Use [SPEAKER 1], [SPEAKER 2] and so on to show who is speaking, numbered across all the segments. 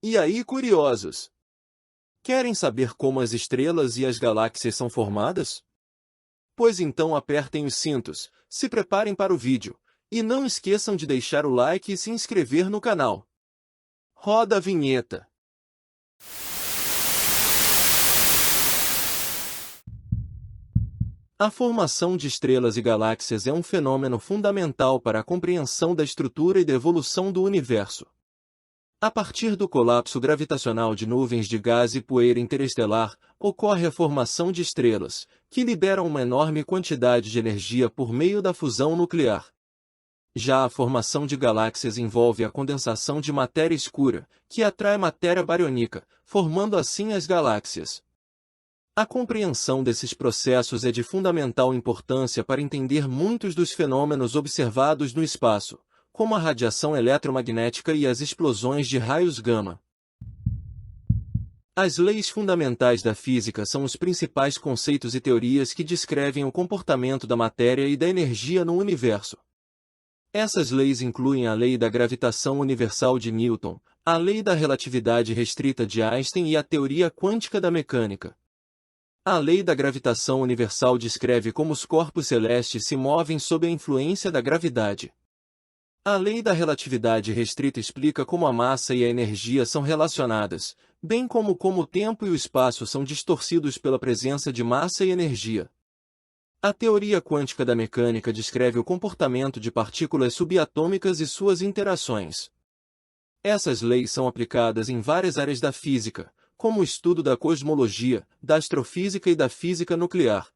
[SPEAKER 1] E aí, curiosos? Querem saber como as estrelas e as galáxias são formadas? Pois então apertem os cintos, se preparem para o vídeo, e não esqueçam de deixar o like e se inscrever no canal. Roda a vinheta. A formação de estrelas e galáxias é um fenômeno fundamental para a compreensão da estrutura e da evolução do universo. A partir do colapso gravitacional de nuvens de gás e poeira interestelar, ocorre a formação de estrelas, que liberam uma enorme quantidade de energia por meio da fusão nuclear. Já a formação de galáxias envolve a condensação de matéria escura, que atrai matéria bariônica, formando assim as galáxias. A compreensão desses processos é de fundamental importância para entender muitos dos fenômenos observados no espaço, como a radiação eletromagnética e as explosões de raios gama. As leis fundamentais da física são os principais conceitos e teorias que descrevem o comportamento da matéria e da energia no universo. Essas leis incluem a lei da gravitação universal de Newton, a lei da relatividade restrita de Einstein e a teoria quântica da mecânica. A lei da gravitação universal descreve como os corpos celestes se movem sob a influência da gravidade. A lei da relatividade restrita explica como a massa e a energia são relacionadas, bem como o tempo e o espaço são distorcidos pela presença de massa e energia. A teoria quântica da mecânica descreve o comportamento de partículas subatômicas e suas interações. Essas leis são aplicadas em várias áreas da física, como o estudo da cosmologia, da astrofísica e da física nuclear.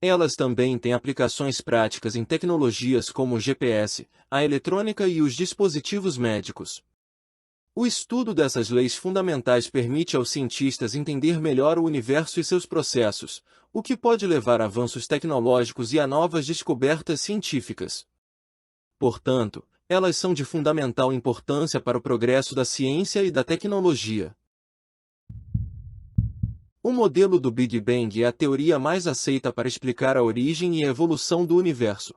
[SPEAKER 1] Elas também têm aplicações práticas em tecnologias como o GPS, a eletrônica e os dispositivos médicos. O estudo dessas leis fundamentais permite aos cientistas entender melhor o universo e seus processos, o que pode levar a avanços tecnológicos e a novas descobertas científicas. Portanto, elas são de fundamental importância para o progresso da ciência e da tecnologia. O modelo do Big Bang é a teoria mais aceita para explicar a origem e a evolução do universo.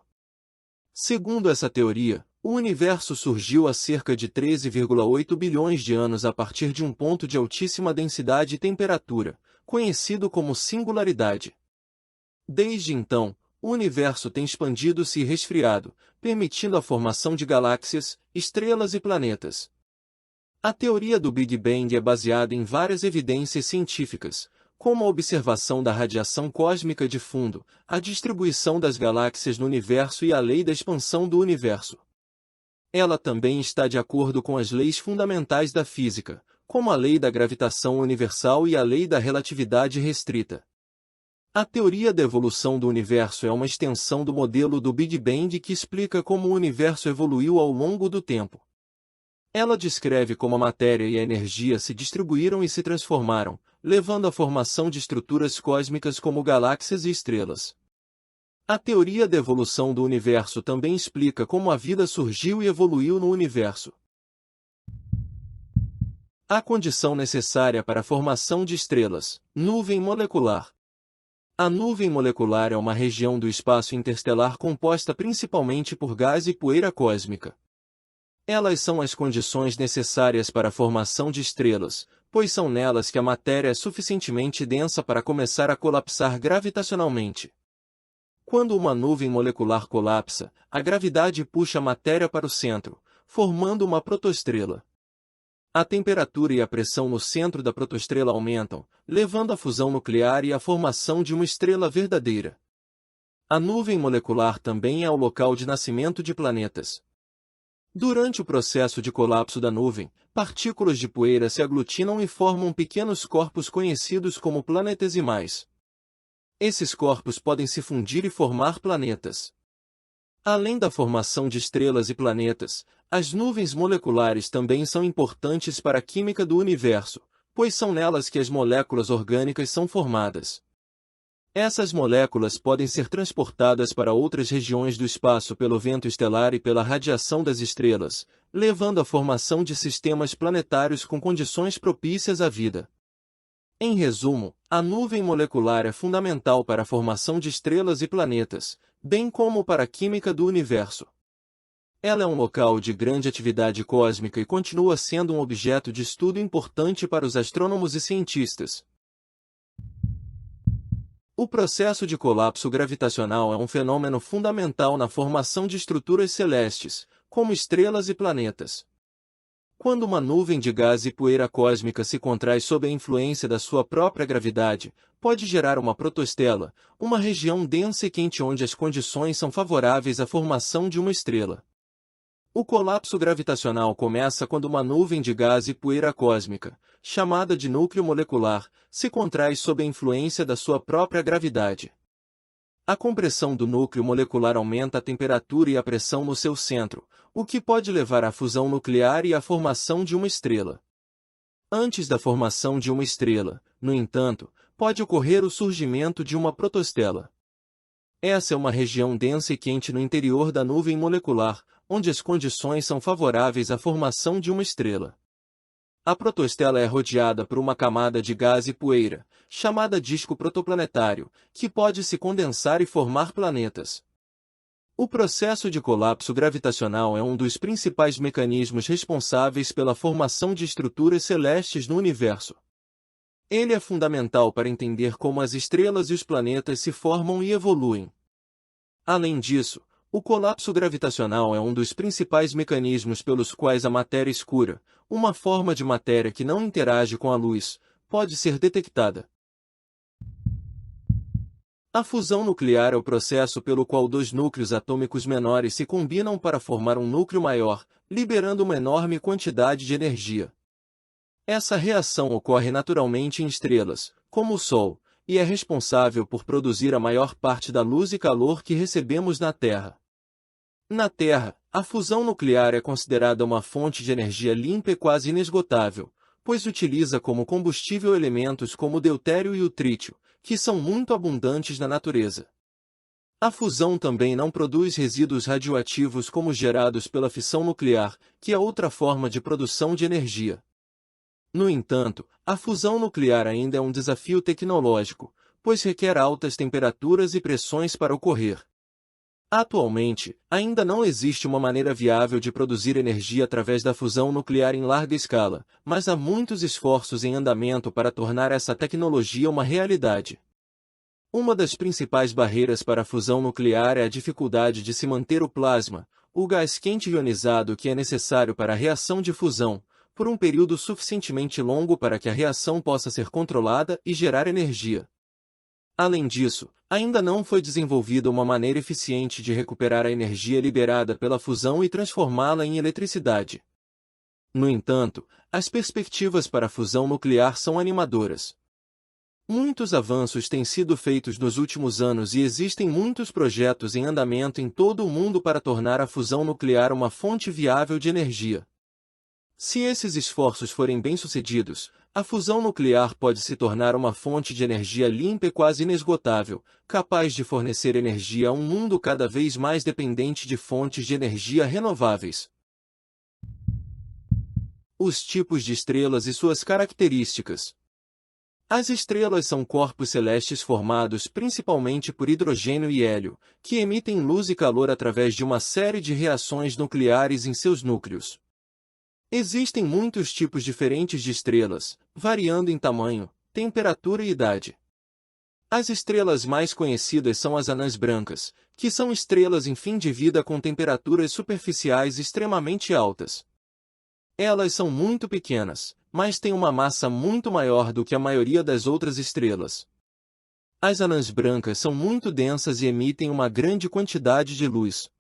[SPEAKER 1] Segundo essa teoria, o universo surgiu há cerca de 13,8 bilhões de anos a partir de um ponto de altíssima densidade e temperatura, conhecido como singularidade. Desde então, o universo tem expandido-se e resfriado, permitindo a formação de galáxias, estrelas e planetas. A teoria do Big Bang é baseada em várias evidências científicas, como a observação da radiação cósmica de fundo, a distribuição das galáxias no universo e a lei da expansão do universo. Ela também está de acordo com as leis fundamentais da física, como a lei da gravitação universal e a lei da relatividade restrita. A teoria da evolução do universo é uma extensão do modelo do Big Bang que explica como o universo evoluiu ao longo do tempo. Ela descreve como a matéria e a energia se distribuíram e se transformaram, levando à formação de estruturas cósmicas como galáxias e estrelas. A teoria da evolução do universo também explica como a vida surgiu e evoluiu no universo. A condição necessária para a formação de estrelas: nuvem molecular. A nuvem molecular é uma região do espaço interestelar composta principalmente por gás e poeira cósmica. Elas são as condições necessárias para a formação de estrelas, pois são nelas que a matéria é suficientemente densa para começar a colapsar gravitacionalmente. Quando uma nuvem molecular colapsa, a gravidade puxa a matéria para o centro, formando uma protoestrela. A temperatura e a pressão no centro da protoestrela aumentam, levando à fusão nuclear e à formação de uma estrela verdadeira. A nuvem molecular também é o local de nascimento de planetas. Durante o processo de colapso da nuvem, partículas de poeira se aglutinam e formam pequenos corpos conhecidos como planetesimais. Esses corpos podem se fundir e formar planetas. Além da formação de estrelas e planetas, as nuvens moleculares também são importantes para a química do universo, pois são nelas que as moléculas orgânicas são formadas. Essas moléculas podem ser transportadas para outras regiões do espaço pelo vento estelar e pela radiação das estrelas, levando à formação de sistemas planetários com condições propícias à vida. Em resumo, a nuvem molecular é fundamental para a formação de estrelas e planetas, bem como para a química do universo. Ela é um local de grande atividade cósmica e continua sendo um objeto de estudo importante para os astrônomos e cientistas. O processo de colapso gravitacional é um fenômeno fundamental na formação de estruturas celestes, como estrelas e planetas. Quando uma nuvem de gás e poeira cósmica se contrai sob a influência da sua própria gravidade, pode gerar uma protostela, uma região densa e quente onde as condições são favoráveis à formação de uma estrela. O colapso gravitacional começa quando uma nuvem de gás e poeira cósmica, chamada de núcleo molecular, se contrai sob a influência da sua própria gravidade. A compressão do núcleo molecular aumenta a temperatura e a pressão no seu centro, o que pode levar à fusão nuclear e à formação de uma estrela. Antes da formação de uma estrela, no entanto, pode ocorrer o surgimento de uma protostela. Essa é uma região densa e quente no interior da nuvem molecular, onde as condições são favoráveis à formação de uma estrela. A protostela é rodeada por uma camada de gás e poeira, chamada disco protoplanetário, que pode se condensar e formar planetas. O processo de colapso gravitacional é um dos principais mecanismos responsáveis pela formação de estruturas celestes no universo. Ele é fundamental para entender como as estrelas e os planetas se formam e evoluem. Além disso, o colapso gravitacional é um dos principais mecanismos pelos quais a matéria escura, uma forma de matéria que não interage com a luz, pode ser detectada. A fusão nuclear é o processo pelo qual dois núcleos atômicos menores se combinam para formar um núcleo maior, liberando uma enorme quantidade de energia. Essa reação ocorre naturalmente em estrelas, como o Sol, e é responsável por produzir a maior parte da luz e calor que recebemos na Terra. Na Terra, a fusão nuclear é considerada uma fonte de energia limpa e quase inesgotável, pois utiliza como combustível elementos como o deutério e o trítio, que são muito abundantes na natureza. A fusão também não produz resíduos radioativos como os gerados pela fissão nuclear, que é outra forma de produção de energia. No entanto, a fusão nuclear ainda é um desafio tecnológico, pois requer altas temperaturas e pressões para ocorrer. Atualmente, ainda não existe uma maneira viável de produzir energia através da fusão nuclear em larga escala, mas há muitos esforços em andamento para tornar essa tecnologia uma realidade. Uma das principais barreiras para a fusão nuclear é a dificuldade de se manter o plasma, o gás quente ionizado que é necessário para a reação de fusão, por um período suficientemente longo para que a reação possa ser controlada e gerar energia. Além disso, ainda não foi desenvolvida uma maneira eficiente de recuperar a energia liberada pela fusão e transformá-la em eletricidade. No entanto, as perspectivas para a fusão nuclear são animadoras. Muitos avanços têm sido feitos nos últimos anos e existem muitos projetos em andamento em todo o mundo para tornar a fusão nuclear uma fonte viável de energia. Se esses esforços forem bem-sucedidos, a fusão nuclear pode se tornar uma fonte de energia limpa e quase inesgotável, capaz de fornecer energia a um mundo cada vez mais dependente de fontes de energia renováveis. Os tipos de estrelas e suas características. As estrelas são corpos celestes formados principalmente por hidrogênio e hélio, que emitem luz e calor através de uma série de reações nucleares em seus núcleos. Existem muitos tipos diferentes de estrelas, variando em tamanho, temperatura e idade. As estrelas mais conhecidas são as anãs brancas, que são estrelas em fim de vida com temperaturas superficiais extremamente altas. Elas são muito pequenas, mas têm uma massa muito maior do que a maioria das outras estrelas. As anãs brancas são muito densas e emitem uma grande quantidade de luz.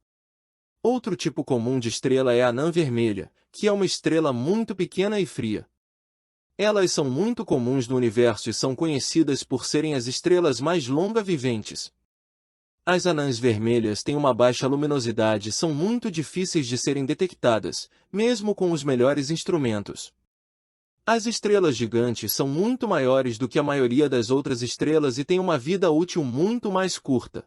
[SPEAKER 1] Outro tipo comum de estrela é a anã vermelha, que é uma estrela muito pequena e fria. Elas são muito comuns no universo e são conhecidas por serem as estrelas mais longa-viventes. As anãs vermelhas têm uma baixa luminosidade e são muito difíceis de serem detectadas, mesmo com os melhores instrumentos. As estrelas gigantes são muito maiores do que a maioria das outras estrelas e têm uma vida útil muito mais curta.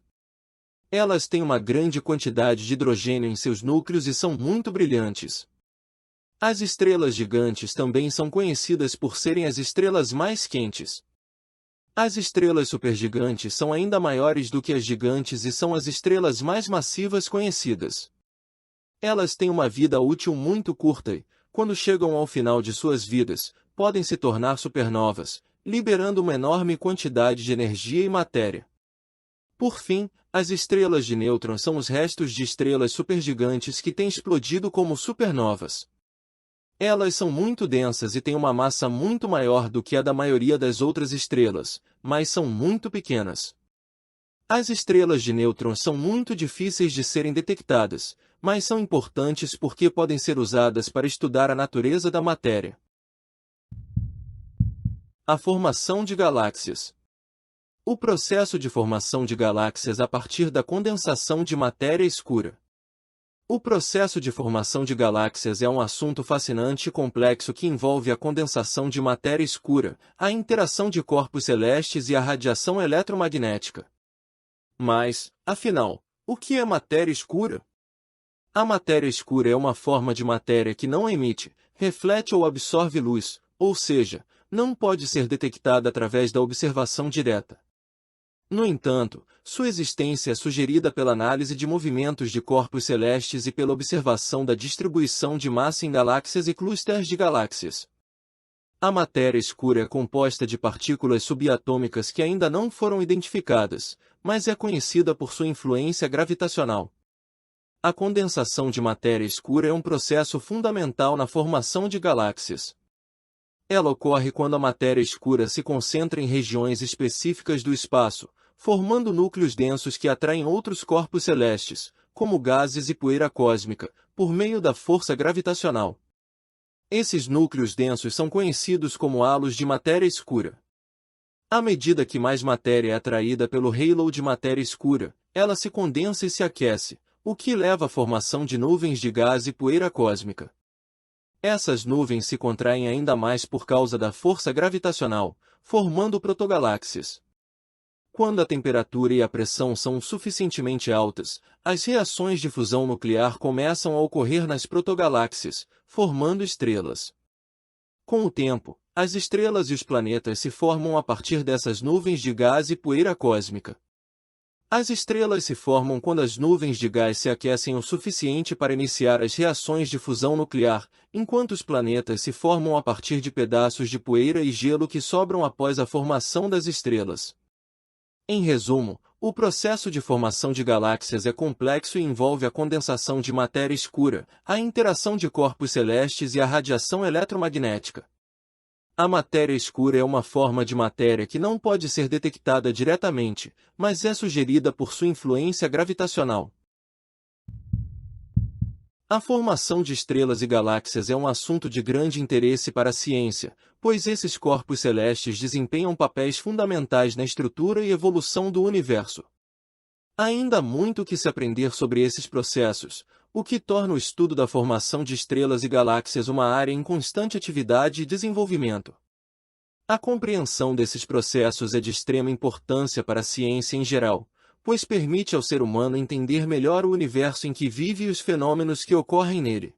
[SPEAKER 1] Elas têm uma grande quantidade de hidrogênio em seus núcleos e são muito brilhantes. As estrelas gigantes também são conhecidas por serem as estrelas mais quentes. As estrelas supergigantes são ainda maiores do que as gigantes e são as estrelas mais massivas conhecidas. Elas têm uma vida útil muito curta e, quando chegam ao final de suas vidas, podem se tornar supernovas, liberando uma enorme quantidade de energia e matéria. Por fim, as estrelas de nêutrons são os restos de estrelas supergigantes que têm explodido como supernovas. Elas são muito densas e têm uma massa muito maior do que a da maioria das outras estrelas, mas são muito pequenas. As estrelas de nêutrons são muito difíceis de serem detectadas, mas são importantes porque podem ser usadas para estudar a natureza da matéria. A formação de galáxias. O processo de formação de galáxias a partir da condensação de matéria escura. O processo de formação de galáxias é um assunto fascinante e complexo que envolve a condensação de matéria escura, a interação de corpos celestes e a radiação eletromagnética. Mas, afinal, o que é matéria escura? A matéria escura é uma forma de matéria que não emite, reflete ou absorve luz, ou seja, não pode ser detectada através da observação direta. No entanto, sua existência é sugerida pela análise de movimentos de corpos celestes e pela observação da distribuição de massa em galáxias e clusters de galáxias. A matéria escura é composta de partículas subatômicas que ainda não foram identificadas, mas é conhecida por sua influência gravitacional. A condensação de matéria escura é um processo fundamental na formação de galáxias. Ela ocorre quando a matéria escura se concentra em regiões específicas do espaço, formando núcleos densos que atraem outros corpos celestes, como gases e poeira cósmica, por meio da força gravitacional. Esses núcleos densos são conhecidos como halos de matéria escura. À medida que mais matéria é atraída pelo halo de matéria escura, ela se condensa e se aquece, o que leva à formação de nuvens de gás e poeira cósmica. Essas nuvens se contraem ainda mais por causa da força gravitacional, formando protogaláxias. Quando a temperatura e a pressão são suficientemente altas, as reações de fusão nuclear começam a ocorrer nas protogaláxias, formando estrelas. Com o tempo, as estrelas e os planetas se formam a partir dessas nuvens de gás e poeira cósmica. As estrelas se formam quando as nuvens de gás se aquecem o suficiente para iniciar as reações de fusão nuclear, enquanto os planetas se formam a partir de pedaços de poeira e gelo que sobram após a formação das estrelas. Em resumo, o processo de formação de galáxias é complexo e envolve a condensação de matéria escura, a interação de corpos celestes e a radiação eletromagnética. A matéria escura é uma forma de matéria que não pode ser detectada diretamente, mas é sugerida por sua influência gravitacional. A formação de estrelas e galáxias é um assunto de grande interesse para a ciência, pois esses corpos celestes desempenham papéis fundamentais na estrutura e evolução do universo. Ainda há muito que se aprender sobre esses processos, o que torna o estudo da formação de estrelas e galáxias uma área em constante atividade e desenvolvimento. A compreensão desses processos é de extrema importância para a ciência em geral, pois permite ao ser humano entender melhor o universo em que vive e os fenômenos que ocorrem nele.